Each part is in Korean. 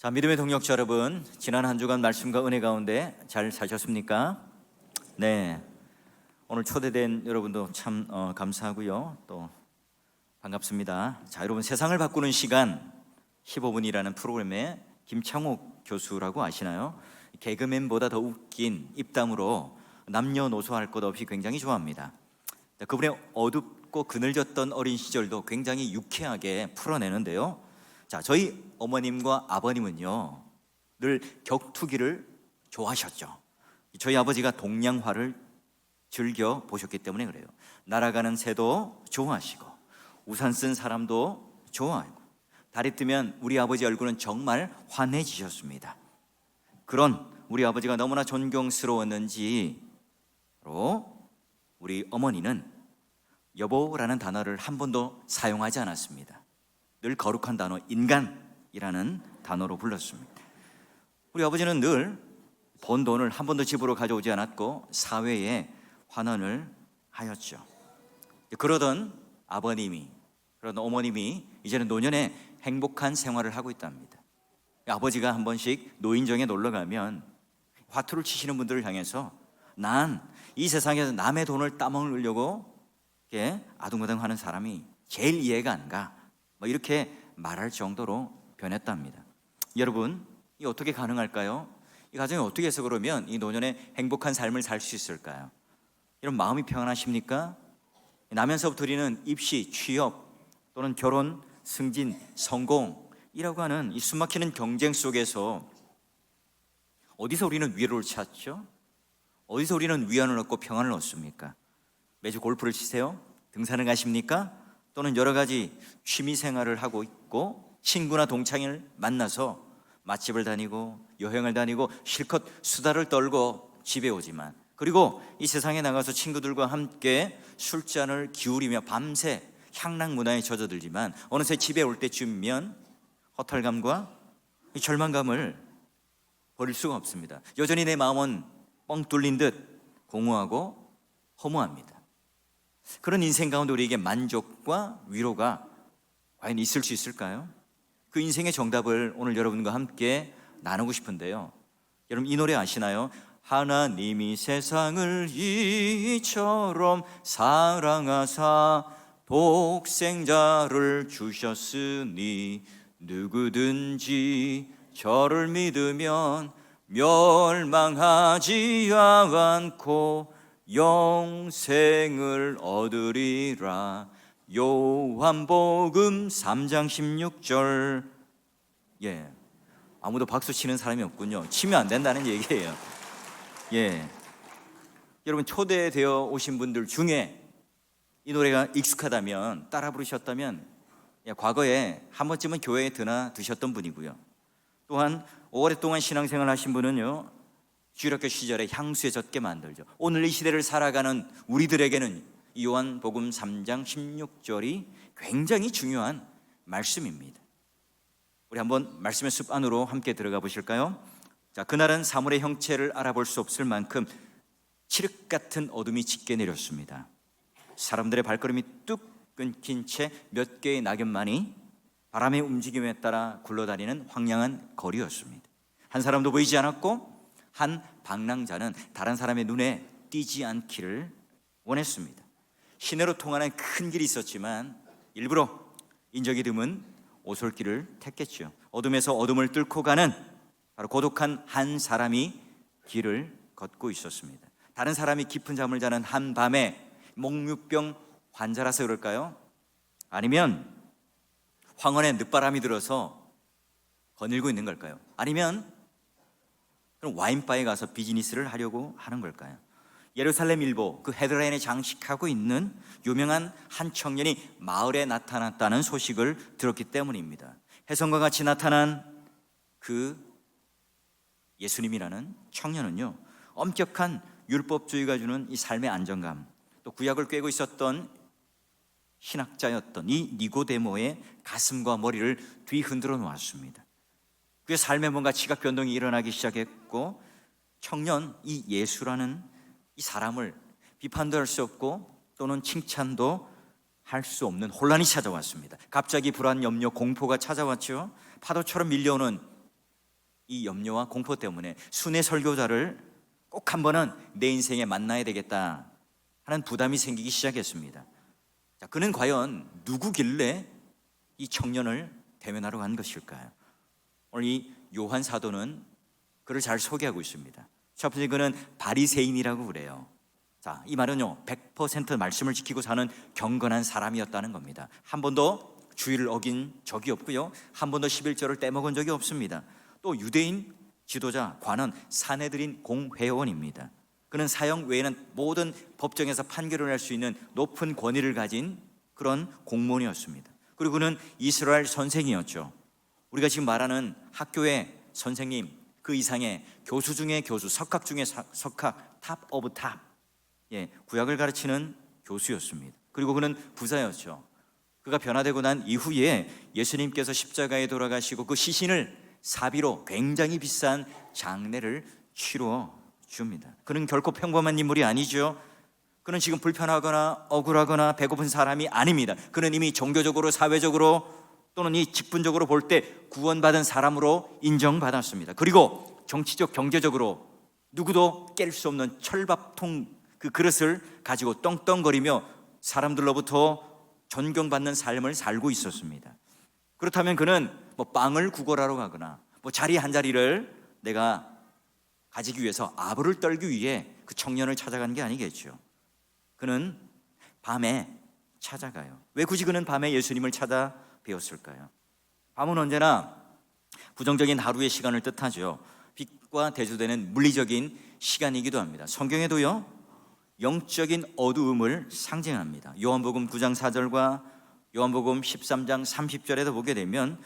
자, 믿음의 동역자 여러분, 지난 한 주간 말씀과 은혜 가운데 잘 사셨습니까? 네, 오늘 초대된 여러분도 참 감사하고요. 또 반갑습니다. 자, 여러분, 세상을 바꾸는 시간 15분이라는 프로그램에 김창옥 교수라고 아시나요? 개그맨보다 더 웃긴 입담으로 남녀노소 할 것 없이 굉장히 좋아합니다. 그분의 어둡고 그늘졌던 어린 시절도 굉장히 유쾌하게 풀어내는데요. 자, 저희 어머님과 아버님은요 늘 격투기를 좋아하셨죠. 저희 아버지가 동양화를 즐겨 보셨기 때문에 그래요. 날아가는 새도 좋아하시고 우산 쓴 사람도 좋아하고 달이 뜨면 우리 아버지 얼굴은 정말 환해지셨습니다. 그런 우리 아버지가 너무나 존경스러웠는지 우리 어머니는 여보라는 단어를 한 번도 사용하지 않았습니다. 늘 거룩한 단어 인간이라는 단어로 불렀습니다. 우리 아버지는 늘 번 돈을 한 번도 집으로 가져오지 않았고 사회에 환원을 하였죠. 그러던 어머님이 이제는 노년에 행복한 생활을 하고 있답니다. 아버지가 한 번씩 노인정에 놀러 가면 화투를 치시는 분들을 향해서 난 이 세상에서 남의 돈을 따먹으려고 이렇게 아둥바둥하는 사람이 제일 이해가 안 가, 이렇게 말할 정도로 변했답니다. 여러분, 이 어떻게 가능할까요? 이 가정이 어떻게 해서 그러면 이 노년에 행복한 삶을 살 수 있을까요? 이런 마음이 평안하십니까? 나면서부터 우리는 입시, 취업 또는 결혼, 승진, 성공이라고 하는 이 숨막히는 경쟁 속에서 어디서 우리는 위로를 찾죠? 어디서 우리는 위안을 얻고 평안을 얻습니까? 매주 골프를 치세요? 등산을 가십니까? 또는 여러 가지 취미 생활을 하고 있고 친구나 동창을 만나서 맛집을 다니고 여행을 다니고 실컷 수다를 떨고 집에 오지만, 그리고 이 세상에 나가서 친구들과 함께 술잔을 기울이며 밤새 향락 문화에 젖어들지만 어느새 집에 올 때쯤이면 허탈감과 이 절망감을 버릴 수가 없습니다. 여전히 내 마음은 뻥 뚫린 듯 공허하고 허무합니다. 그런 인생 가운데 우리에게 만족과 위로가 과연 있을 수 있을까요? 그 인생의 정답을 오늘 여러분과 함께 나누고 싶은데요. 여러분, 이 노래 아시나요? 하나님이 세상을 이처럼 사랑하사 독생자를 주셨으니 누구든지 저를 믿으면 멸망하지 않고 영생을 얻으리라. 요한복음 3장 16절. 아무도 박수 치는 사람이 없군요. 치면 안 된다는 얘기예요. 여러분, 초대되어 오신 분들 중에 이 노래가 익숙하다면, 따라 부르셨다면 과거에 한 번쯤은 교회에 드셨던 분이고요. 또한 오랫동안 신앙생활 하신 분은요, 주일학교 시절에 향수에 젖게 만들죠. 오늘 이 시대를 살아가는 우리들에게는 이 요한복음 3장 16절이 굉장히 중요한 말씀입니다. 우리 한번 말씀의 숲 안으로 함께 들어가 보실까요? 자, 그날은 사물의 형체를 알아볼 수 없을 만큼 칠흑 같은 어둠이 짙게 내렸습니다. 사람들의 발걸음이 뚝 끊긴 채 몇 개의 낙엽만이 바람의 움직임에 따라 굴러다니는 황량한 거리였습니다. 한 사람도 보이지 않았고 한 방랑자는 다른 사람의 눈에 띄지 않기를 원했습니다. 시내로 통하는 큰 길이 있었지만 일부러 인적이 드문 오솔길을 택했죠. 어둠에서 어둠을 뚫고 가는 바로 고독한 한 사람이 길을 걷고 있었습니다. 다른 사람이 깊은 잠을 자는 한밤에 목류병 환자라서 그럴까요? 아니면 황혼에 늦바람이 들어서 거닐고 있는 걸까요? 아니면 그럼 와인바에 가서 비즈니스를 하려고 하는 걸까요? 예루살렘 일보 그 헤드라인에 장식하고 있는 유명한 한 청년이 마을에 나타났다는 소식을 들었기 때문입니다. 혜성과 같이 나타난 그 예수님이라는 청년은요, 엄격한 율법주의가 주는 이 삶의 안정감, 또 구약을 꿰고 있었던 신학자였던 이 니고데모의 가슴과 머리를 뒤흔들어 놓았습니다. 그의 삶에 뭔가 지각 변동이 일어나기 시작했고, 청년 이 예수라는 이 사람을 비판도 할 수 없고 또는 칭찬도 할 수 없는 혼란이 찾아왔습니다. 갑자기 불안, 염려, 공포가 찾아왔죠. 파도처럼 밀려오는 이 염려와 공포 때문에 순회 설교자를 꼭 한 번은 내 인생에 만나야 되겠다 하는 부담이 생기기 시작했습니다. 자, 그는 과연 누구길래 이 청년을 대면하러 간 것일까요? 오늘 이 요한 사도는 그를 잘 소개하고 있습니다. 첫 번째, 그는 바리새인이라고 그래요. 자, 이 말은요 100% 말씀을 지키고 사는 경건한 사람이었다는 겁니다. 한 번도 주의를 어긴 적이 없고요, 한 번도 11조를 떼먹은 적이 없습니다. 또 유대인 지도자, 관원, 사내들인 공회원입니다. 그는 사형 외에는 모든 법정에서 판결을 할 수 있는 높은 권위를 가진 그런 공무원이었습니다. 그리고 그는 이스라엘 선생이었죠. 우리가 지금 말하는 학교의 선생님 그 이상의 교수 중에 교수, 석학 중에 석학, 탑 오브 탑, 구약을 가르치는 교수였습니다. 그리고 그는 부자였죠. 그가 변화되고 난 이후에 예수님께서 십자가에 돌아가시고 그 시신을 사비로 굉장히 비싼 장례를 치루어 줍니다. 그는 결코 평범한 인물이 아니죠. 그는 지금 불편하거나 억울하거나 배고픈 사람이 아닙니다. 그는 이미 종교적으로, 사회적으로 또는 이 직분적으로 볼 때 구원받은 사람으로 인정받았습니다. 그리고 정치적, 경제적으로 누구도 깰 수 없는 철밥통 그 그릇을 가지고 떵떵거리며 사람들로부터 존경받는 삶을 살고 있었습니다. 그렇다면 그는 빵을 구걸하러 가거나 자리 한 자리를 내가 가지기 위해서 아부를 떨기 위해 그 청년을 찾아간 게 아니겠죠. 그는 밤에 찾아가요. 왜 굳이 그는 밤에 예수님을 찾아뵈었을까요? 밤은 언제나 부정적인 하루의 시간을 뜻하죠. 빛과 대조되는 물리적인 시간이기도 합니다. 성경에도요 영적인 어두움을 상징합니다. 요한복음 9장 4절과 요한복음 13장 30절에도 보게 되면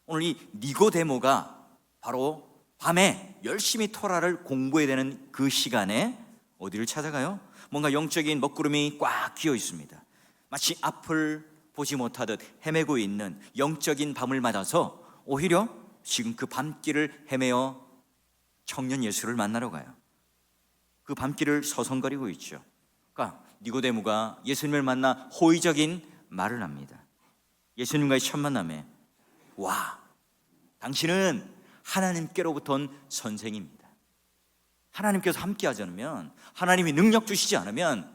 오늘 이 니고데모가 바로 밤에 열심히 토라를 공부해야 되는 그 시간에 어디를 찾아가요? 뭔가 영적인 먹구름이 꽉 끼어 있습니다. 마치 앞을 보지 못하듯 헤매고 있는 영적인 밤을 맞아서 오히려 지금 그 밤길을 헤매어 청년 예수를 만나러 가요. 그 밤길을 서성거리고 있죠. 그러니까 니고데모가 예수님을 만나 호의적인 말을 합니다. 예수님과의 첫 만남에, 와, 당신은 하나님께로부터 온 선생입니다. 하나님께서 함께 하지 않으면, 하나님이 능력 주시지 않으면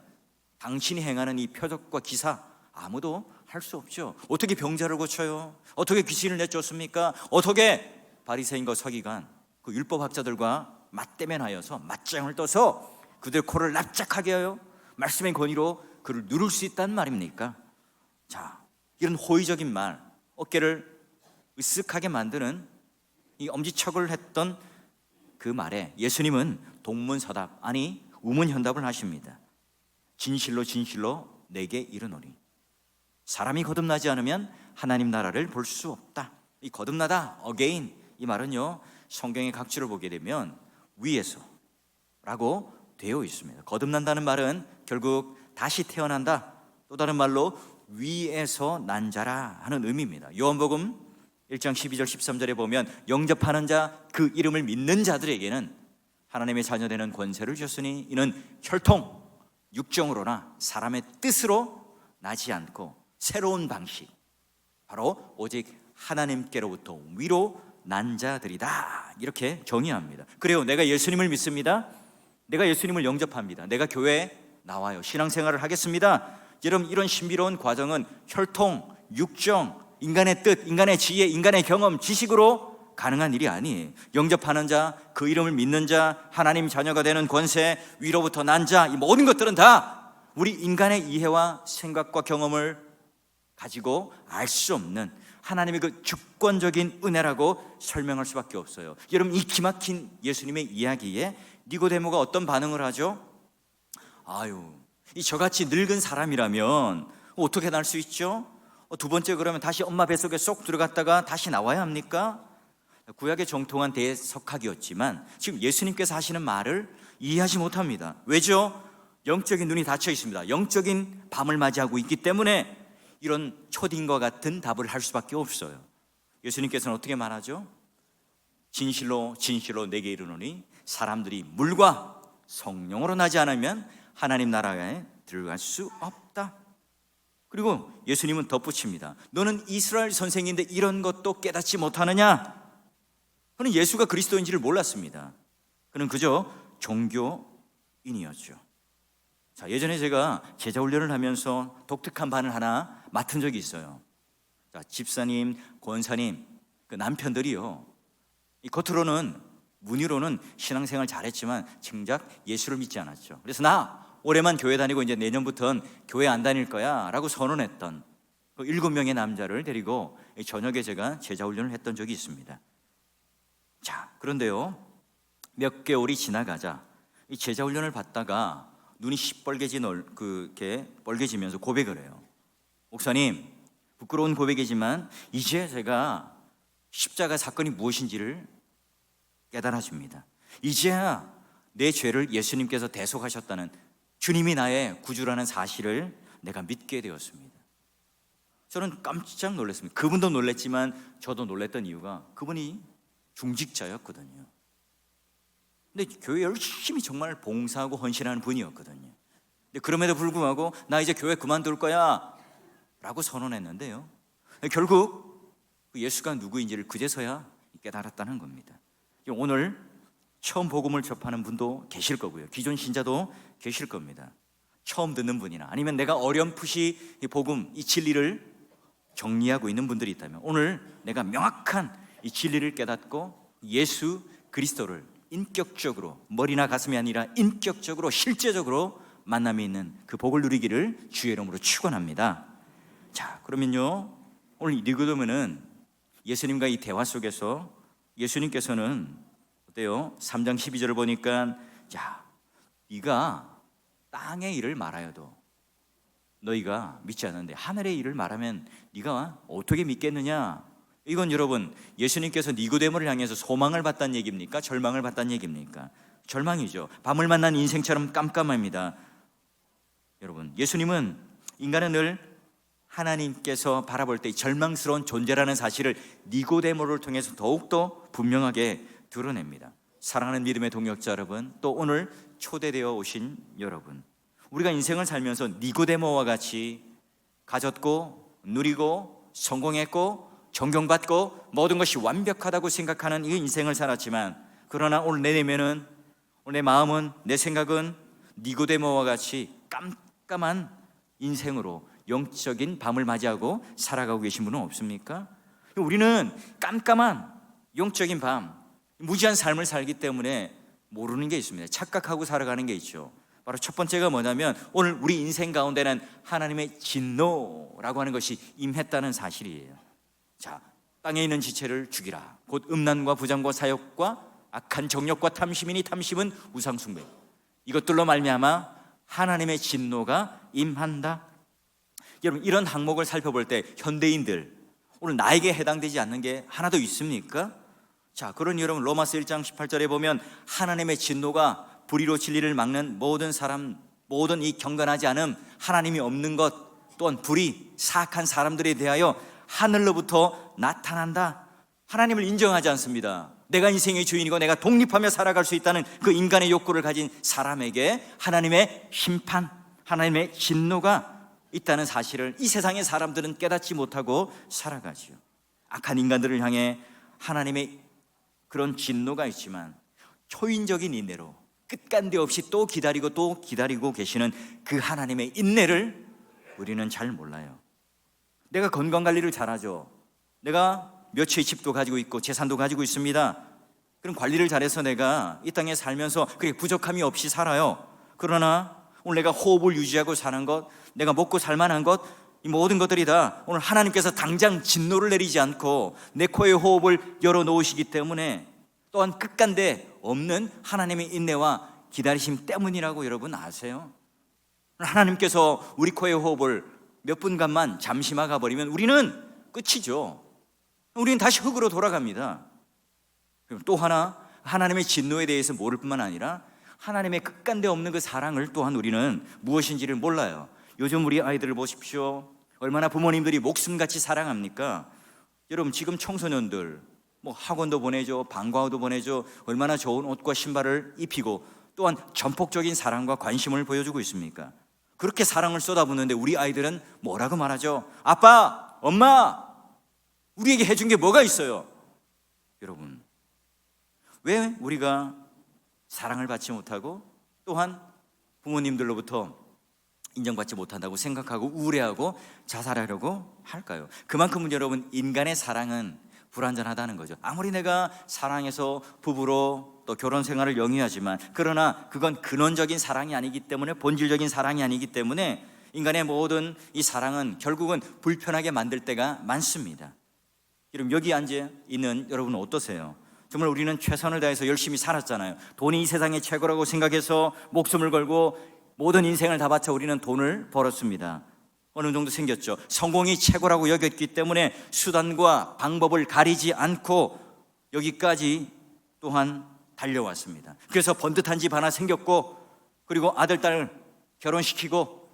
당신이 행하는 이 표적과 기사 아무도 할 수 없죠. 어떻게 병자를 고쳐요? 어떻게 귀신을 내쫓습니까? 어떻게 바리새인과 서기관 그 율법학자들과 맞대면하여서 맞짱을 떠서 그들 코를 납작하게 하여 말씀의 권위로 그를 누를 수 있다는 말입니까? 자, 이런 호의적인 말, 어깨를 으쓱하게 만드는 이 엄지척을 했던 그 말에 예수님은 동문서답, 아니 우문현답을 하십니다. 진실로 진실로 내게 이르노니 사람이 거듭나지 않으면 하나님 나라를 볼 수 없다. 이 거듭나다, again, 이 말은요 성경의 각주를 보게 되면 위에서 라고 되어 있습니다. 거듭난다는 말은 결국 다시 태어난다, 또 다른 말로 위에서 난 자라 하는 의미입니다. 요한복음 1장 12절 13절에 보면 영접하는 자, 그 이름을 믿는 자들에게는 하나님의 자녀되는 권세를 주셨으니 이는 혈통, 육정으로나 사람의 뜻으로 나지 않고 새로운 방식, 바로 오직 하나님께로부터 위로 난 자들이다, 이렇게 정의합니다. 그래요, 내가 예수님을 믿습니다. 내가 예수님을 영접합니다. 내가 교회에 나와요. 신앙생활을 하겠습니다. 여러분, 이런 신비로운 과정은 혈통, 육정, 인간의 뜻, 인간의 지혜, 인간의 경험, 지식으로 가능한 일이 아니에요. 영접하는 자, 그 이름을 믿는 자, 하나님 자녀가 되는 권세, 위로부터 난 자, 이 모든 것들은 다 우리 인간의 이해와 생각과 경험을 가지고 알 수 없는 하나님의 그 주권적인 은혜라고 설명할 수밖에 없어요. 여러분, 이 기막힌 예수님의 이야기에 니고데모가 어떤 반응을 하죠? 아유, 이 저같이 늙은 사람이라면 어떻게 날 수 있죠? 두 번째, 그러면 다시 엄마 뱃속에 쏙 들어갔다가 다시 나와야 합니까? 구약의 정통한 대석학이었지만 지금 예수님께서 하시는 말을 이해하지 못합니다. 왜죠? 영적인 눈이 닫혀 있습니다. 영적인 밤을 맞이하고 있기 때문에 이런 초딩과 같은 답을 할 수밖에 없어요. 예수님께서는 어떻게 말하죠? 진실로 진실로 내게 이르노니 사람들이 물과 성령으로 나지 않으면 하나님 나라에 들어갈 수 없다. 그리고 예수님은 덧붙입니다. 너는 이스라엘 선생인데 이런 것도 깨닫지 못하느냐? 그는 예수가 그리스도인지를 몰랐습니다. 그는 그저 종교인이었죠. 자, 예전에 제가 제자 훈련을 하면서 독특한 반을 하나 맡은 적이 있어요. 자, 집사님, 권사님, 그 남편들이요, 이 겉으로는 문의로는 신앙생활 잘했지만 정작 예수를 믿지 않았죠. 그래서 나 올해만 교회 다니고 이제 내년부터는 교회 안 다닐 거야 라고 선언했던 그 7명의 남자를 데리고 저녁에 제가 제자 훈련을 했던 적이 있습니다. 자, 그런데요, 몇 개월이 지나가자 이 제자 훈련을 받다가 눈이 그렇게 빨개지면서 고백을 해요. 목사님, 부끄러운 고백이지만 이제 제가 십자가 사건이 무엇인지를 깨달아집니다. 이제야 내 죄를 예수님께서 대속하셨다는, 주님이 나의 구주라는 사실을 내가 믿게 되었습니다. 저는 깜짝 놀랐습니다. 그분도 놀랐지만 저도 놀랐던 이유가 그분이 중직자였거든요. 근데 교회 열심히 정말 봉사하고 헌신하는 분이었거든요. 근데 그럼에도 불구하고 나 이제 교회 그만둘 거야 라고 선언했는데요, 결국 예수가 누구인지를 그제서야 깨달았다는 겁니다. 오늘 처음 복음을 접하는 분도 계실 거고요, 기존 신자도 계실 겁니다. 처음 듣는 분이나 아니면 내가 어렴풋이 이 복음, 이 진리를 정리하고 있는 분들이 있다면 오늘 내가 명확한 이 진리를 깨닫고 예수 그리스도를 인격적으로, 머리나 가슴이 아니라 인격적으로 실제적으로 만남이 있는 그 복을 누리기를 주의 이름으로 축원합니다. 자, 그러면요, 오늘 니고데모는 예수님과 이 대화 속에서 예수님께서는 어때요? 3장 12절을 보니까, 야, 네가 땅의 일을 말하여도 너희가 믿지 않는데 하늘의 일을 말하면 네가 어떻게 믿겠느냐? 이건 여러분, 예수님께서 니고데모를 향해서 소망을 받다는 얘기입니까? 절망을 받다는 얘기입니까? 절망이죠. 밤을 만난 인생처럼 깜깜합니다. 여러분, 예수님은 인간은 늘 하나님께서 바라볼 때 절망스러운 존재라는 사실을 니고데모를 통해서 더욱더 분명하게 드러냅니다. 사랑하는 믿음의 동역자 여러분, 또 오늘 초대되어 오신 여러분, 우리가 인생을 살면서 니고데모와 같이 가졌고 누리고 성공했고 존경받고 모든 것이 완벽하다고 생각하는 이 인생을 살았지만, 그러나 오늘 내 내면은, 오늘 내 마음은, 내 생각은 니고데모와 같이 깜깜한 인생으로 영적인 밤을 맞이하고 살아가고 계신 분은 없습니까? 우리는 깜깜한 영적인 밤, 무지한 삶을 살기 때문에 모르는 게 있습니다. 착각하고 살아가는 게 있죠. 바로 첫 번째가 뭐냐면 오늘 우리 인생 가운데는 하나님의 진노라고 하는 것이 임했다는 사실이에요. 자, 땅에 있는 지체를 죽이라. 곧 음란과 부정과 사욕과 악한 정욕과 탐심이니 탐심은 우상숭배. 이것들로 말미암아 하나님의 진노가 임한다. 여러분, 이런 항목을 살펴볼 때 현대인들, 오늘 나에게 해당되지 않는 게 하나도 있습니까? 자, 그런 여러분, 로마서 1장 18절에 보면 하나님의 진노가 불의로 진리를 막는 모든 사람, 모든 이 경건하지 않음, 하나님이 없는 것, 또한 불의, 사악한 사람들에 대하여 하늘로부터 나타난다. 하나님을 인정하지 않습니다. 내가 인생의 주인이고 내가 독립하며 살아갈 수 있다는 그 인간의 욕구를 가진 사람에게 하나님의 심판, 하나님의 진노가 있다는 사실을 이 세상의 사람들은 깨닫지 못하고 살아가지요. 악한 인간들을 향해 하나님의 그런 진노가 있지만 초인적인 인내로 끝간데 없이 또 기다리고 계시는 그 하나님의 인내를 우리는 잘 몰라요. 내가 건강관리를 잘하죠. 내가 몇 채의 집도 가지고 있고 재산도 가지고 있습니다. 그럼 관리를 잘해서 내가 이 땅에 살면서 그렇게 부족함이 없이 살아요. 그러나 오늘 내가 호흡을 유지하고 사는 것, 내가 먹고 살만한 것, 이 모든 것들이 다 오늘 하나님께서 당장 진노를 내리지 않고 내 코에 호흡을 열어놓으시기 때문에, 또한 끝간데 없는 하나님의 인내와 기다리심 때문이라고 여러분 아세요? 하나님께서 우리 코에 호흡을 몇 분간만 잠시 막아버리면 우리는 끝이죠. 우리는 다시 흙으로 돌아갑니다. 그럼 또 하나, 하나님의 진노에 대해서 모를 뿐만 아니라 하나님의 끝간데 없는 그 사랑을 또한 우리는 무엇인지를 몰라요. 요즘 우리 아이들을 보십시오. 얼마나 부모님들이 목숨같이 사랑합니까? 여러분, 지금 청소년들 학원도 보내죠, 방과후도 보내죠. 얼마나 좋은 옷과 신발을 입히고 또한 전폭적인 사랑과 관심을 보여주고 있습니까? 그렇게 사랑을 쏟아붓는데 우리 아이들은 뭐라고 말하죠? 아빠, 엄마, 우리에게 해준 게 뭐가 있어요? 여러분, 왜 우리가 사랑을 받지 못하고 또한 부모님들로부터 인정받지 못한다고 생각하고 우울해하고 자살하려고 할까요? 그만큼 여러분, 인간의 사랑은 불완전하다는 거죠. 아무리 내가 사랑해서 부부로 또 결혼 생활을 영위하지만, 그러나 그건 근원적인 사랑이 아니기 때문에, 본질적인 사랑이 아니기 때문에 인간의 모든 이 사랑은 결국은 불편하게 만들 때가 많습니다. 여러분, 여기 앉아 있는 여러분은 어떠세요? 정말 우리는 최선을 다해서 열심히 살았잖아요. 돈이 이 세상의 최고라고 생각해서 목숨을 걸고 모든 인생을 다 바쳐 우리는 돈을 벌었습니다. 어느 정도 생겼죠. 성공이 최고라고 여겼기 때문에 수단과 방법을 가리지 않고 여기까지 또한 달려왔습니다. 그래서 번듯한 집 하나 생겼고, 그리고 아들, 딸 결혼시키고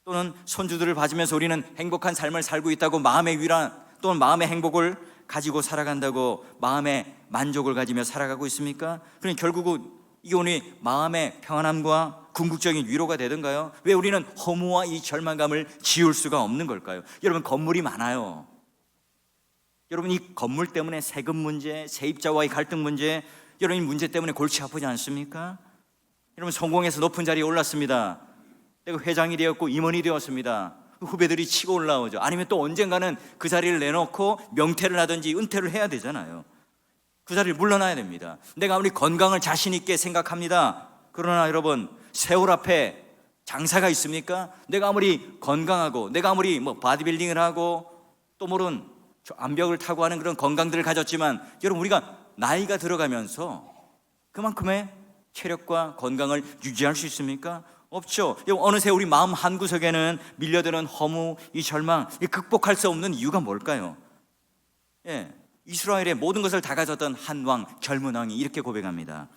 또는 손주들을 봐주면서 우리는 행복한 삶을 살고 있다고 마음의 위안 또는 마음의 행복을 가지고 살아간다고 마음의 만족을 가지며 살아가고 있습니까? 그러니 결국은 이게 우리 마음의 평안함과 궁극적인 위로가 되던가요? 왜 우리는 허무와 이 절망감을 지울 수가 없는 걸까요? 여러분, 건물이 많아요. 여러분, 이 건물 때문에 세금 문제, 세입자와의 갈등 문제, 여러분 이 문제 때문에 골치 아프지 않습니까? 여러분, 성공해서 높은 자리에 올랐습니다. 내가 회장이 되었고 임원이 되었습니다. 후배들이 치고 올라오죠. 아니면 또 언젠가는 그 자리를 내놓고 명퇴를 하든지 은퇴를 해야 되잖아요. 그 자리를 물러나야 됩니다. 내가 아무리 건강을 자신 있게 생각합니다. 그러나 여러분, 세월 앞에 장사가 있습니까? 내가 아무리 건강하고 내가 아무리 바디빌딩을 하고 또 모른 암벽을 타고 하는 그런 건강들을 가졌지만, 여러분, 우리가 나이가 들어가면서 그만큼의 체력과 건강을 유지할 수 있습니까? 없죠. 어느새 우리 마음 한구석에는 밀려드는 허무, 이 절망, 이 극복할 수 없는 이유가 뭘까요? 이스라엘의 모든 것을 다 가졌던 한 왕, 젊은 왕이 이렇게 고백합니다.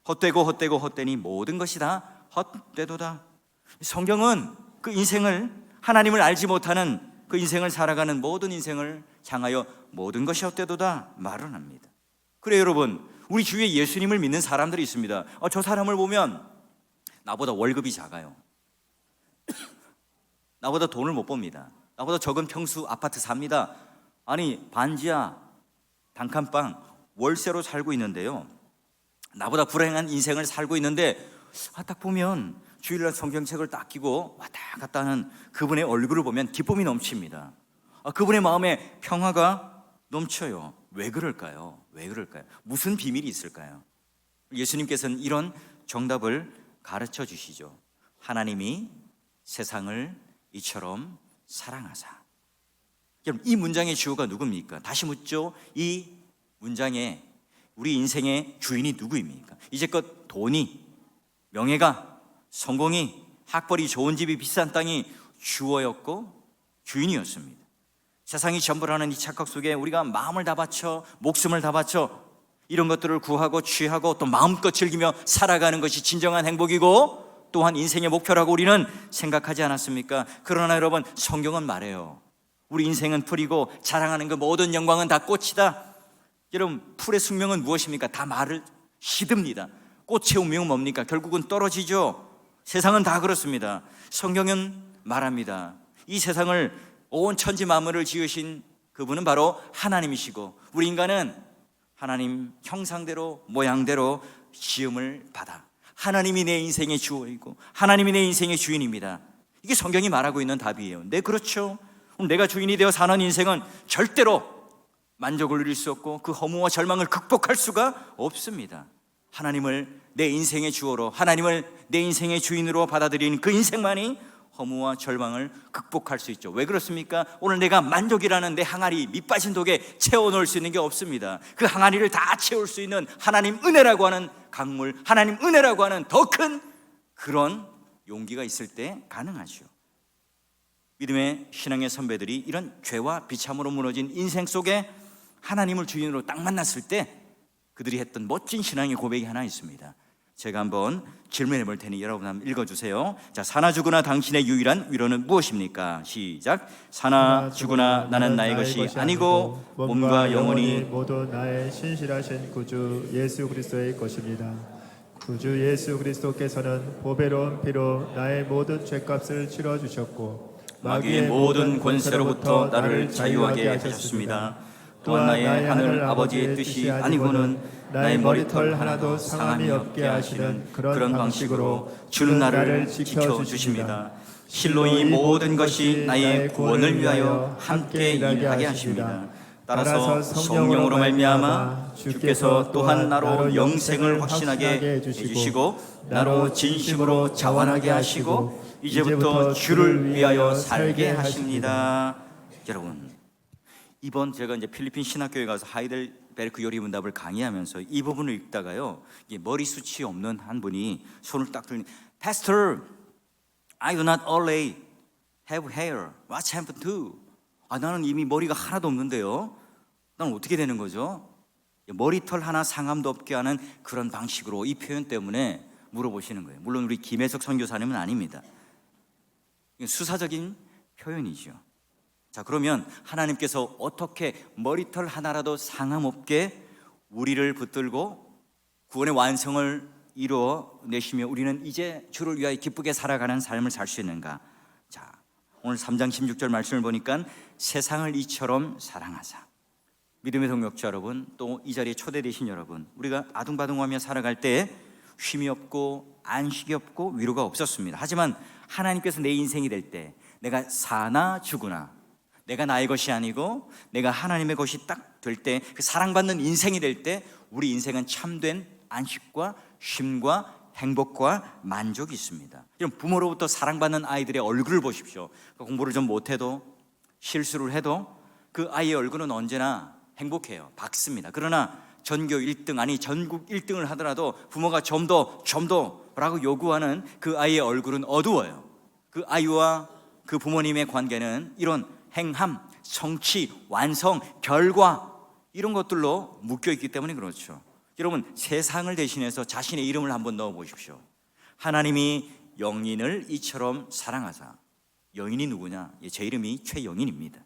헛되고 헛되고 헛되니 모든 것이 다 헛되도다. 성경은 그 인생을, 하나님을 알지 못하는 그 인생을 살아가는 모든 인생을 향하여 모든 것이 헛되도다 말을 합니다. 그래요, 여러분, 우리 주위에 예수님을 믿는 사람들이 있습니다. 저 사람을 보면 나보다 월급이 작아요. 나보다 돈을 못 봅니다. 나보다 적은 평수 아파트 삽니다. 아니, 반지하 단칸방 월세로 살고 있는데요, 나보다 불행한 인생을 살고 있는데 딱 보면 주일날 성경책을 딱 끼고 왔다 갔다 하는 그분의 얼굴을 보면 기쁨이 넘칩니다. 그분의 마음에 평화가 넘쳐요. 왜 그럴까요? 왜 그럴까요? 무슨 비밀이 있을까요? 예수님께서는 이런 정답을 가르쳐 주시죠. 하나님이 세상을 이처럼 사랑하사. 여러분, 이 문장의 주어가 누굽니까? 다시 묻죠. 이 문장에 우리 인생의 주인이 누구입니까? 이제껏 돈이, 명예가, 성공이, 학벌이, 좋은 집이, 비싼 땅이 주어였고 주인이었습니다. 세상이 전부라는 이 착각 속에 우리가 마음을 다 바쳐, 목숨을 다 바쳐 이런 것들을 구하고 취하고 또 마음껏 즐기며 살아가는 것이 진정한 행복이고 또한 인생의 목표라고 우리는 생각하지 않았습니까? 그러나 여러분, 성경은 말해요. 우리 인생은 풀이고 자랑하는 그 모든 영광은 다 꽃이다. 여러분, 풀의 숙명은 무엇입니까? 다 말을 시듭니다. 꽃의 운명은 뭡니까? 결국은 떨어지죠. 세상은 다 그렇습니다. 성경은 말합니다. 이 세상을, 온 천지 만물을 지으신 그분은 바로 하나님이시고 우리 인간은 하나님 형상대로 모양대로 지음을 받아 하나님이 내 인생의 주어이고 하나님이 내 인생의 주인입니다. 이게 성경이 말하고 있는 답이에요. 네, 그렇죠. 그럼 내가 주인이 되어 사는 인생은 절대로 만족을 누릴 수 없고 그 허무와 절망을 극복할 수가 없습니다. 하나님을 내 인생의 주어로, 하나님을 내 인생의 주인으로 받아들이는 그 인생만이 허무와 절망을 극복할 수 있죠. 왜 그렇습니까? 오늘 내가 만족이라는 내 항아리 밑빠진 독에 채워놓을 수 있는 게 없습니다. 그 항아리를 다 채울 수 있는 하나님 은혜라고 하는 강물, 하나님 은혜라고 하는 더 큰 그런 용기가 있을 때 가능하죠. 믿음의 신앙의 선배들이 이런 죄와 비참으로 무너진 인생 속에 하나님을 주인으로 딱 만났을 때 그들이 했던 멋진 신앙의 고백이 하나 있습니다. 제가 한번 질문해 볼 테니 여러분 한번 읽어주세요. 자, 사나 죽으나 당신의 유일한 위로는 무엇입니까? 시작. 사나 죽으나 나는 나의 것이 아니고 몸과 영혼이 모두 나의 신실하신 구주 예수 그리스도의 것입니다. 구주 예수 그리스도께서는 보배로운 피로 나의 모든 죄값을 치러주셨고 마귀의 모든 권세로부터 나를 자유하게 하셨습니다. 또한 나의 하늘 아버지의 뜻이 아니고는 나의 머리털 하나도 상함이 없게 하시는 그런 방식으로 주는 나를 지켜주십니다. 실로 이 모든 것이 나의 구원을 위하여 함께 일하게 하십니다. 따라서 성령으로 말미암아 주께서 또한 나로 영생을 확신하게 해주시고 나로 진심으로 자원하게 하시고 이제부터 주를 위하여 살게 하십니다. 여러분, 이번 제가 이제 필리핀 신학교에 가서 하이델베르크 요리 문답을 강의하면서 이 부분을 읽다가요, 이게 머리숱이 없는 한 분이 손을 딱 들니, Pastor, I do not only have hair. What's happened to? 나는 이미 머리가 하나도 없는데요. 나는 어떻게 되는 거죠? 머리털 하나 상함도 없게 하는 그런 방식으로 이 표현 때문에 물어보시는 거예요. 물론 우리 김혜석 선교사님은 아닙니다. 수사적인 표현이죠. 자, 그러면 하나님께서 어떻게 머리털 하나라도 상함 없게 우리를 붙들고 구원의 완성을 이루어내시며 우리는 이제 주를 위하여 기쁘게 살아가는 삶을 살 수 있는가? 자, 오늘 3장 16절 말씀을 보니까 세상을 이처럼 사랑하사. 믿음의 동역자 여러분, 또 이 자리에 초대되신 여러분, 우리가 아둥바둥하며 살아갈 때 쉼이 없고 안식이 없고 위로가 없었습니다. 하지만 하나님께서 내 인생이 될 때 내가 사나 죽으나 내가 나의 것이 아니고 내가 하나님의 것이 딱 될 때, 그 사랑받는 인생이 될 때 우리 인생은 참된 안식과 쉼과 행복과 만족이 있습니다. 여러분, 부모로부터 사랑받는 아이들의 얼굴을 보십시오. 공부를 좀 못해도 실수를 해도 그 아이의 얼굴은 언제나 행복해요. 밝습니다. 그러나 전교 1등 아니 전국 1등을 하더라도 부모가 좀 더 라고 요구하는 그 아이의 얼굴은 어두워요. 그 아이와 그 부모님의 관계는 이런 행함, 성취, 완성, 결과 이런 것들로 묶여있기 때문에 그렇죠. 여러분, 세상을 대신해서 자신의 이름을 한번 넣어 보십시오. 하나님이 영인을 이처럼 사랑하사. 영인이 누구냐? 제 이름이 최영인입니다.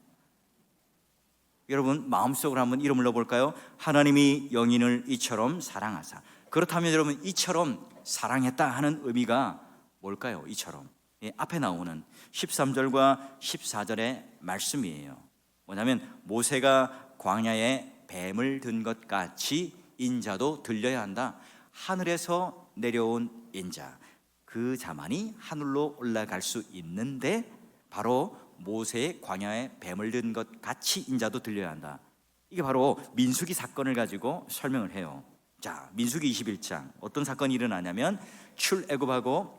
여러분, 마음속으로 한번 이름을 넣어볼까요? 하나님이 영인을 이처럼 사랑하사. 그렇다면 여러분, 이처럼 사랑했다 하는 의미가 뭘까요? 이처럼. 앞에 나오는 13절과 14절의 말씀이에요. 뭐냐면 모세가 광야에 뱀을 든 것 같이 인자도 들려야 한다. 하늘에서 내려온 인자, 그 자만이 하늘로 올라갈 수 있는데 바로 모세의 광야에 뱀을 든 것 같이 인자도 들려야 한다. 이게 바로 민수기 사건을 가지고 설명을 해요. 자, 민수기 21장 어떤 사건이 일어나냐면 출애굽하고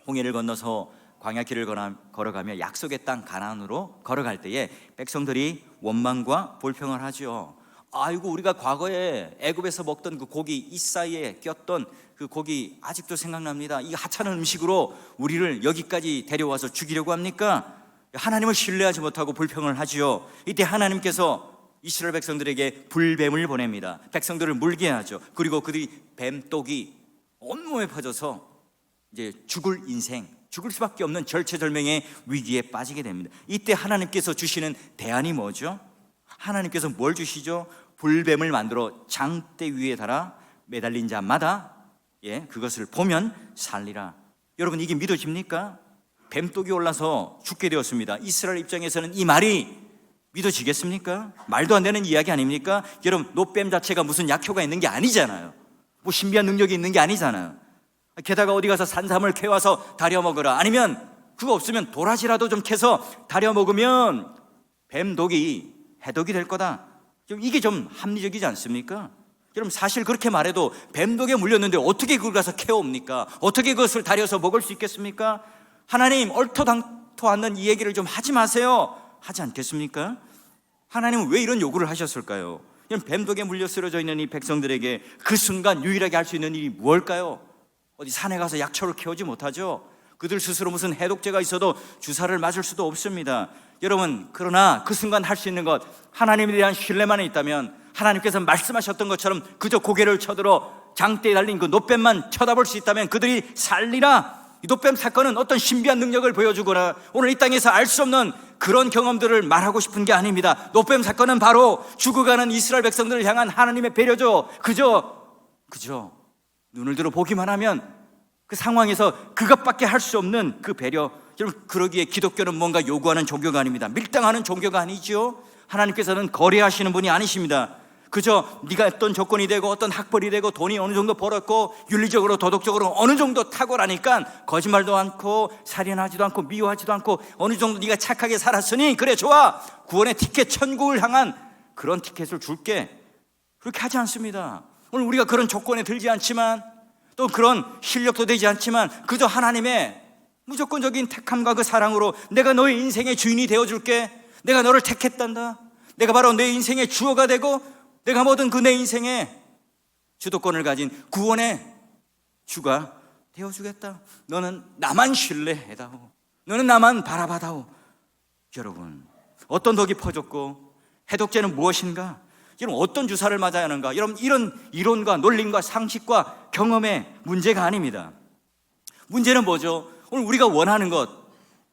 홍해를 건너서 광야길을 걸어가며 약속의 땅 가나안으로 걸어갈 때에 백성들이 원망과 불평을 하죠. 아이고, 우리가 과거에 애굽에서 먹던 그 고기, 이 사이에 꼈던 그 고기 아직도 생각납니다. 이 하찮은 음식으로 우리를 여기까지 데려와서 죽이려고 합니까? 하나님을 신뢰하지 못하고 불평을 하지요. 이때 하나님께서 이스라엘 백성들에게 불뱀을 보냅니다. 백성들을 물게 하죠. 그리고 그들이 뱀독이 온몸에 퍼져서 이제 죽을 인생, 죽을 수밖에 없는 절체절명의 위기에 빠지게 됩니다. 이때 하나님께서 주시는 대안이 뭐죠? 하나님께서 뭘 주시죠? 불뱀을 만들어 장대 위에 달아 매달린 자마다 그것을 보면 살리라. 여러분, 이게 믿어집니까? 뱀독이 올라서 죽게 되었습니다. 이스라엘 입장에서는 이 말이 믿어지겠습니까? 말도 안 되는 이야기 아닙니까? 여러분, 노뱀 자체가 무슨 약효가 있는 게 아니잖아요. 뭐 신비한 능력이 있는 게 아니잖아요. 게다가 어디 가서 산삼을 캐와서 다려 먹으라, 아니면 그거 없으면 도라지라도 좀 캐서 다려 먹으면 뱀독이 해독이 될 거다. 이게 좀 합리적이지 않습니까? 여러분, 사실 그렇게 말해도 뱀독에 물렸는데 어떻게 그걸 가서 캐옵니까? 어떻게 그것을 다려서 먹을 수 있겠습니까? 하나님, 얼토당토 않는 이 얘기를 좀 하지 마세요. 하지 않겠습니까? 하나님은 왜 이런 요구를 하셨을까요? 뱀독에 물려 쓰러져 있는 이 백성들에게 그 순간 유일하게 할 수 있는 일이 무엇일까요? 어디 산에 가서 약초를 캐오지 못하죠. 그들 스스로 무슨 해독제가 있어도 주사를 맞을 수도 없습니다. 여러분, 그러나 그 순간 할 수 있는 것, 하나님에 대한 신뢰만 있다면 하나님께서 말씀하셨던 것처럼 그저 고개를 쳐들어 장대에 달린 그 노뱀만 쳐다볼 수 있다면 그들이 살리라. 이 노뱀 사건은 어떤 신비한 능력을 보여주거나 오늘 이 땅에서 알 수 없는 그런 경험들을 말하고 싶은 게 아닙니다. 노뱀 사건은 바로 죽어가는 이스라엘 백성들을 향한 하나님의 배려죠. 그저 눈을 들어 보기만 하면 그 상황에서 그것밖에 할 수 없는 그 배려. 여러분, 그러기에 기독교는 뭔가 요구하는 종교가 아닙니다. 밀당하는 종교가 아니죠. 하나님께서는 거래하시는 분이 아니십니다. 그저 네가 어떤 조건이 되고 어떤 학벌이 되고 돈이 어느 정도 벌었고 윤리적으로 도덕적으로 어느 정도 탁월하니까 거짓말도 않고 살인하지도 않고 미워하지도 않고 어느 정도 네가 착하게 살았으니 그래 좋아, 구원의 티켓, 천국을 향한 그런 티켓을 줄게. 그렇게 하지 않습니다. 오늘 우리가 그런 조건에 들지 않지만 또 그런 실력도 되지 않지만 그저 하나님의 무조건적인 택함과 그 사랑으로 내가 너의 인생의 주인이 되어줄게, 내가 너를 택했단다, 내가 바로 내 인생의 주어가 되고 내가 모든 그 내 인생의 주도권을 가진 구원의 주가 되어주겠다. 너는 나만 신뢰해다오, 너는 나만 바라봐다오. 여러분, 어떤 덕이 퍼졌고 해독제는 무엇인가? 여러분, 어떤 주사를 맞아야 하는가? 여러분, 이런 이론과 논리과 상식과 경험의 문제가 아닙니다. 문제는 뭐죠? 오늘 우리가 원하는 것,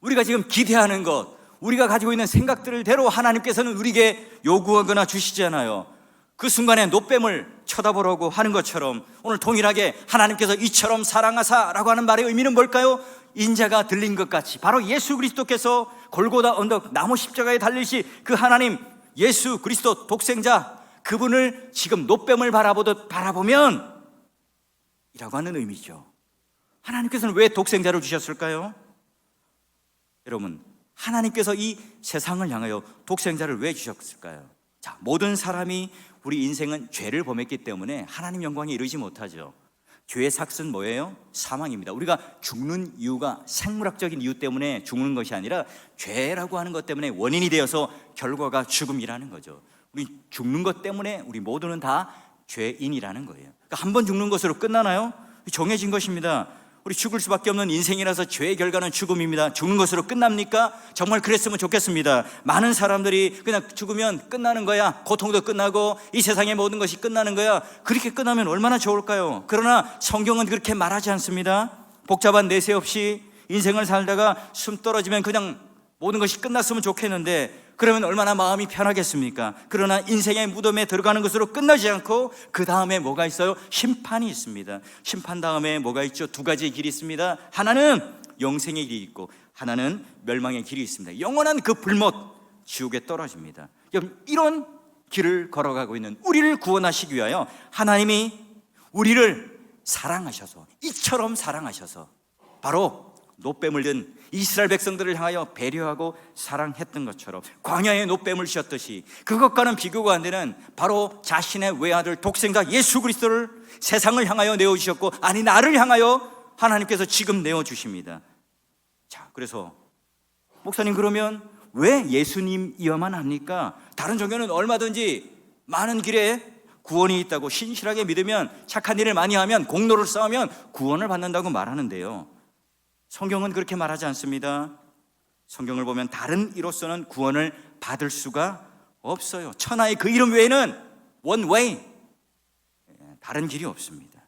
우리가 지금 기대하는 것, 우리가 가지고 있는 생각들대로 하나님께서는 우리에게 요구하거나 주시잖아요. 그 순간에 노뱀을 쳐다보라고 하는 것처럼 오늘 동일하게 하나님께서 이처럼 사랑하사라고 하는 말의 의미는 뭘까요? 인자가 들린 것 같이 바로 예수 그리스도께서 골고다 언덕 나무 십자가에 달리시 그 하나님 예수 그리스도 독생자, 그분을 지금 노뱀을 바라보듯 바라보면 이라고 하는 의미죠. 하나님께서는 왜 독생자를 주셨을까요? 여러분, 하나님께서 이 세상을 향하여 독생자를 왜 주셨을까요? 자, 모든 사람이 우리 인생은 죄를 범했기 때문에 하나님 영광에 이르지 못하죠. 죄의 삭은 뭐예요? 사망입니다. 우리가 죽는 이유가 생물학적인 이유 때문에 죽는 것이 아니라 죄라고 하는 것 때문에 원인이 되어서 결과가 죽음이라는 거죠. 우리 죽는 것 때문에 우리 모두는 다 죄인이라는 거예요. 그러니까 한 번 죽는 것으로 끝나나요? 정해진 것입니다. 우리 죽을 수밖에 없는 인생이라서 죄의 결과는 죽음입니다. 죽는 것으로 끝납니까? 정말 그랬으면 좋겠습니다. 많은 사람들이 그냥 죽으면 끝나는 거야, 고통도 끝나고 이 세상의 모든 것이 끝나는 거야, 그렇게 끝나면 얼마나 좋을까요? 그러나 성경은 그렇게 말하지 않습니다. 복잡한 내세 없이 인생을 살다가 숨 떨어지면 그냥 모든 것이 끝났으면 좋겠는데 그러면 얼마나 마음이 편하겠습니까? 그러나 인생의 무덤에 들어가는 것으로 끝나지 않고 그 다음에 뭐가 있어요? 심판이 있습니다. 심판 다음에 뭐가 있죠? 두 가지의 길이 있습니다. 하나는 영생의 길이 있고 하나는 멸망의 길이 있습니다. 영원한 그 불못, 지옥에 떨어집니다. 이런 길을 걸어가고 있는 우리를 구원하시기 위하여 하나님이 우리를 사랑하셔서, 이처럼 사랑하셔서 바로 노뱀을 든 이스라엘 백성들을 향하여 배려하고 사랑했던 것처럼 광야에 노뱀을 씌웠듯이 그것과는 비교가 안 되는 바로 자신의 외아들 독생자 예수 그리스도를 세상을 향하여 내어주셨고, 아니 나를 향하여 하나님께서 지금 내어주십니다. 자, 그래서 목사님, 그러면 왜 예수님이어만 합니까? 다른 종교는 얼마든지 많은 길에 구원이 있다고 신실하게 믿으면, 착한 일을 많이 하면, 공로를 쌓으면 구원을 받는다고 말하는데요, 성경은 그렇게 말하지 않습니다. 성경을 보면 다른 이로서는 구원을 받을 수가 없어요. 천하의 그 이름 외에는 one way, 다른 길이 없습니다.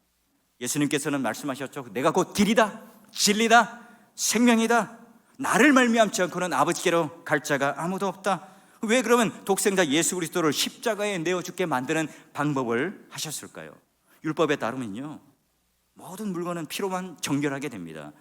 예수님께서는 말씀하셨죠. 내가 곧 길이다, 진리다, 생명이다. 나를 말미암지 않고는 아버지께로 갈 자가 아무도 없다. 왜 그러면 독생자 예수 그리스도를 십자가에 내어 죽게 만드는 방법을 하셨을까요? 율법에 따르면요, 모든 물건은 피로만 정결하게 됩니다.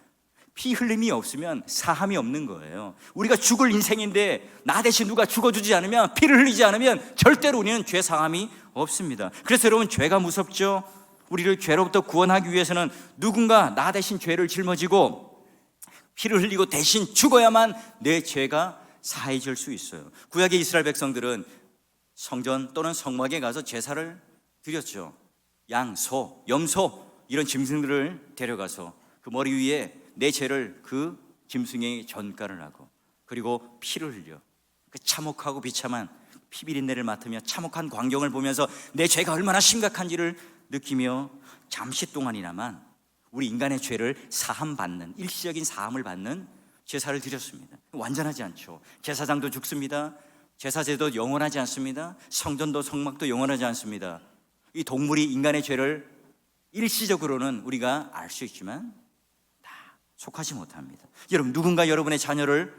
피 흘림이 없으면 사함이 없는 거예요. 우리가 죽을 인생인데 나 대신 누가 죽어주지 않으면, 피를 흘리지 않으면 절대로 우리는 죄 사함이 없습니다. 그래서 여러분, 죄가 무섭죠. 우리를 죄로부터 구원하기 위해서는 누군가 나 대신 죄를 짊어지고 피를 흘리고 대신 죽어야만 내 죄가 사해질 수 있어요. 구약의 이스라엘 백성들은 성전 또는 성막에 가서 제사를 드렸죠. 양, 소, 염소 이런 짐승들을 데려가서 그 머리 위에 내 죄를 그 짐승에게 전가를 하고, 그리고 피를 흘려 그 참혹하고 비참한 피비린내를 맡으며 참혹한 광경을 보면서 내 죄가 얼마나 심각한지를 느끼며 잠시 동안이나만 우리 인간의 죄를 사함받는, 일시적인 사함을 받는 제사를 드렸습니다. 완전하지 않죠. 제사장도 죽습니다. 제사제도 영원하지 않습니다. 성전도 성막도 영원하지 않습니다. 이 동물이 인간의 죄를 일시적으로는 우리가 알 수 있지만 속하지 못합니다. 여러분, 누군가 여러분의 자녀를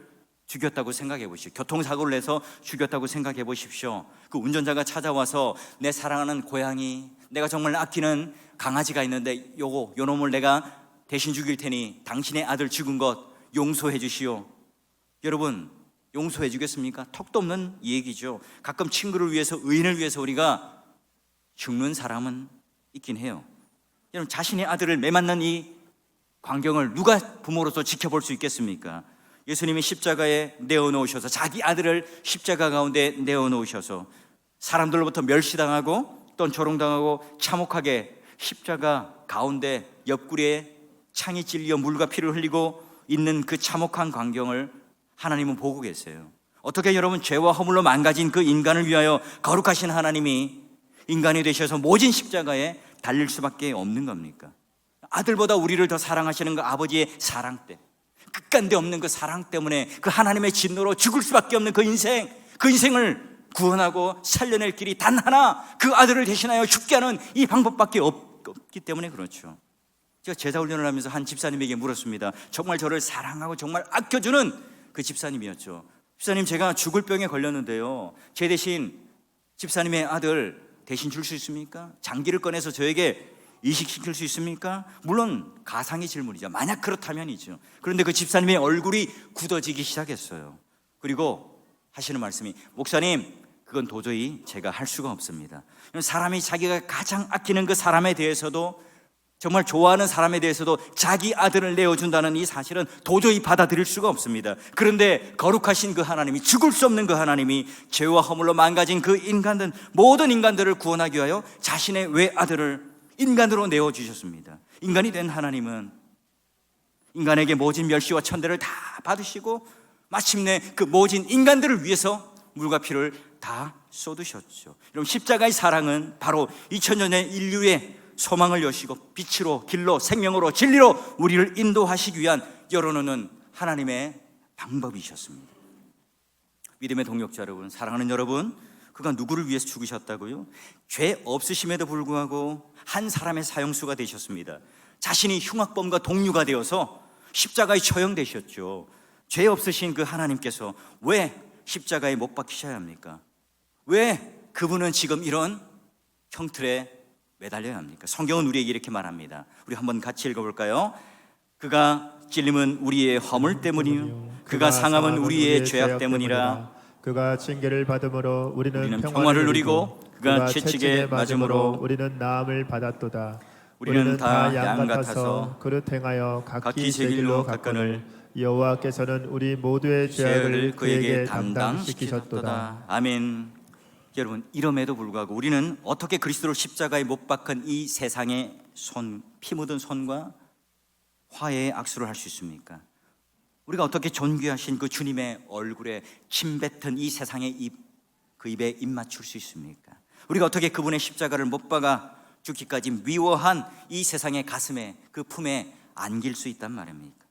죽였다고 생각해 보십시오. 교통사고를 내서 죽였다고 생각해 보십시오. 그 운전자가 찾아와서 내 사랑하는 고양이, 내가 정말 아끼는 강아지가 있는데 요 놈을 내가 대신 죽일 테니 당신의 아들 죽은 것 용서해 주시오. 여러분, 용서해 주겠습니까? 턱도 없는 얘기죠. 가끔 친구를 위해서, 의인을 위해서 우리가 죽는 사람은 있긴 해요. 여러분, 자신의 아들을 매맞는 이 광경을 누가 부모로서 지켜볼 수 있겠습니까? 예수님이 십자가에 내어놓으셔서, 자기 아들을 십자가 가운데 내어놓으셔서 사람들로부터 멸시당하고 또는 조롱당하고 참혹하게 십자가 가운데 옆구리에 창이 찔려 물과 피를 흘리고 있는 그 참혹한 광경을 하나님은 보고 계세요. 어떻게 여러분, 죄와 허물로 망가진 그 인간을 위하여 거룩하신 하나님이 인간이 되셔서 모진 십자가에 달릴 수밖에 없는 겁니까? 아들보다 우리를 더 사랑하시는 그 아버지의 사랑 때, 끝간데 없는 그 사랑 때문에 그 하나님의 진노로 죽을 수밖에 없는 그 인생을 구원하고 살려낼 길이 단 하나, 그 아들을 대신하여 죽게 하는 이 방법밖에 없기 때문에 그렇죠. 제가 제자훈련을 하면서 한 집사님에게 물었습니다. 정말 저를 사랑하고 정말 아껴주는 그 집사님이었죠. 집사님, 제가 죽을 병에 걸렸는데요, 제 대신 집사님의 아들 대신 줄 수 있습니까? 장기를 꺼내서 저에게 이식시킬 수 있습니까? 물론 가상의 질문이죠. 만약 그렇다면이죠. 그런데 그 집사님의 얼굴이 굳어지기 시작했어요. 그리고 하시는 말씀이, 목사님, 그건 도저히 제가 할 수가 없습니다. 사람이 자기가 가장 아끼는 그 사람에 대해서도, 정말 좋아하는 사람에 대해서도 자기 아들을 내어준다는 이 사실은 도저히 받아들일 수가 없습니다. 그런데 거룩하신 그 하나님이, 죽을 수 없는 그 하나님이 죄와 허물로 망가진 그 인간들, 모든 인간들을 구원하기 위하여 자신의 외아들을 인간으로 내어주셨습니다. 인간이 된 하나님은 인간에게 모진 멸시와 천대를 다 받으시고 마침내 그 모진 인간들을 위해서 물과 피를 다 쏟으셨죠. 여러분, 십자가의 사랑은 바로 2000년의 인류의 소망을 여시고 빛으로, 길로, 생명으로, 진리로 우리를 인도하시기 위한 열어놓는 하나님의 방법이셨습니다. 믿음의 동역자 여러분, 사랑하는 여러분, 그가 누구를 위해서 죽으셨다고요? 죄 없으심에도 불구하고 한 사람의 사형수가 되셨습니다. 자신이 흉악범과 동류가 되어서 십자가에 처형되셨죠. 죄 없으신 그 하나님께서 왜 십자가에 못 박히셔야 합니까? 왜 그분은 지금 이런 형틀에 매달려야 합니까? 성경은 우리에게 이렇게 말합니다. 우리 한번 같이 읽어볼까요? 그가 찔림은 우리의 허물 때문이요, 그가 상함은 우리의 죄악 때문이라. 그가 징계를 받음으로 우리는 평화를 누리고 그가 채찍에 맞음으로 우리는 나음을 받았도다. 우리는 다 양 같아서 그릇 행하여 각기 제 길로 갔거늘 여호와께서는 우리 모두의 죄악을 그에게 담당시키셨도다. 아멘. 여러분, 이럼에도 불구하고 우리는 어떻게 그리스도를 십자가에 못 박은 이 세상의 피 묻은 손과 화해의 악수를 할 수 있습니까? 우리가 어떻게 존귀하신 그 주님의 얼굴에 침 뱉은 이 세상의 그 입에 입 맞출 수 있습니까? 우리가 어떻게 그분의 십자가를 못 박아 죽기까지 미워한 이 세상의 가슴에, 그 품에 안길 수 있단 말입니까?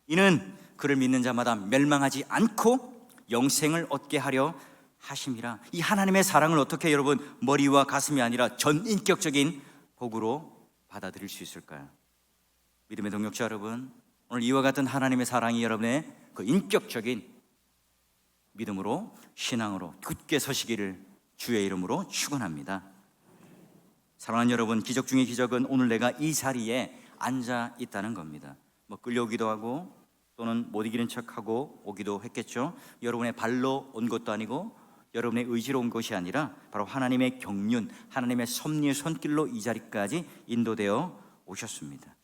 이는 그를 믿는 자마다 멸망하지 않고 영생을 얻게 하려 하심이라. 이 하나님의 사랑을 어떻게 여러분 머리와 가슴이 아니라 전인격적인 복으로 받아들일 수 있을까요? 믿음의 동역자 여러분, 오늘 이와 같은 하나님의 사랑이 여러분의 그 인격적인 믿음으로, 신앙으로 굳게 서시기를 주의 이름으로 축원합니다. 사랑하는 여러분, 기적 중의 기적은 오늘 내가 이 자리에 앉아 있다는 겁니다. 뭐 끌려오기도 하고 또는 못 이기는 척하고 오기도 했겠죠. 여러분의 발로 온 것도 아니고 여러분의 의지로 온 것이 아니라 바로 하나님의 경륜, 하나님의 섭리의 손길로 이 자리까지 인도되어 오셨습니다.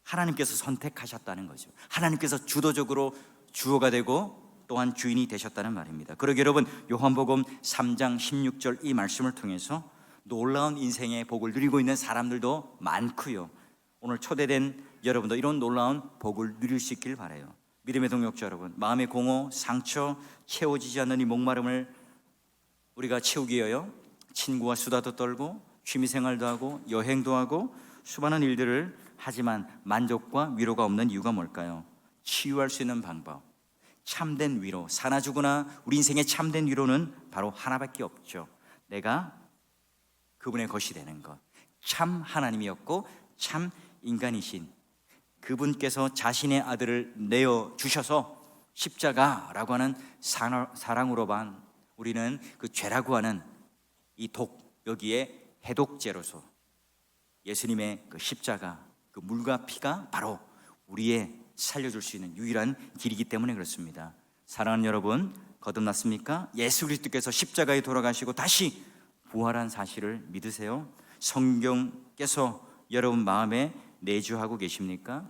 하나님께서 선택하셨다는 거죠. 하나님께서 주도적으로 주어가 되고 또한 주인이 되셨다는 말입니다. 그러게 여러분, 요한복음 3장 16절 이 말씀을 통해서 놀라운 인생의 복을 누리고 있는 사람들도 많고요. 오늘 초대된 여러분도 이런 놀라운 복을 누릴 수 있길 바라요. 믿음의 동역자 여러분, 마음의 공허, 상처, 채워지지 않는 이 목마름을 우리가 채우기 위하여 친구와 수다도 떨고 취미생활도 하고 여행도 하고 수많은 일들을 하지만 만족과 위로가 없는 이유가 뭘까요? 치유할 수 있는 방법, 참된 위로, 사나 죽으나 우리 인생의 참된 위로는 바로 하나밖에 없죠. 내가 그분의 것이 되는 것, 참 하나님이었고 참 인간이신 그분께서 자신의 아들을 내어주셔서 십자가라고 하는 사랑으로만 우리는 그 죄라고 하는 이 여기에 해독제로서 예수님의 그 십자가, 그 물과 피가 바로 우리의 살려줄 수 있는 유일한 길이기 때문에 그렇습니다. 사랑하는 여러분, 거듭났습니까? 예수 그리스도께서 십자가에 돌아가시고 다시 부활한 사실을 믿으세요? 성경께서 여러분 마음에 내주하고 계십니까?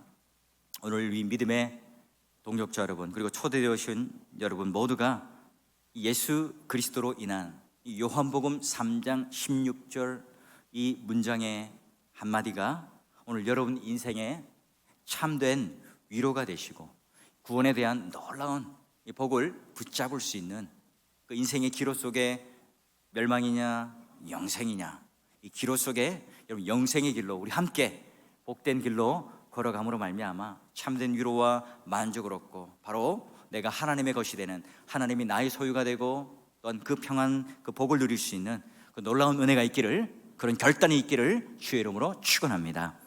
오늘 이 믿음의 동역자 여러분, 그리고 초대되신 여러분 모두가 예수 그리스도로 인한 이 요한복음 3장 16절 이 문장의 한마디가 오늘 여러분 인생에 참된 위로가 되시고 구원에 대한 놀라운 이 복을 붙잡을 수 있는 그 인생의 기로 속에 멸망이냐 영생이냐, 이 기로 속에 여러분 영생의 길로 우리 함께 복된 길로 걸어감으로 말미암아 참된 위로와 만족을 얻고 바로 내가 하나님의 것이 되는, 하나님이 나의 소유가 되고 또한 그 평안, 그 복을 누릴 수 있는 그 놀라운 은혜가 있기를, 그런 결단이 있기를 주의 이름으로 축원합니다.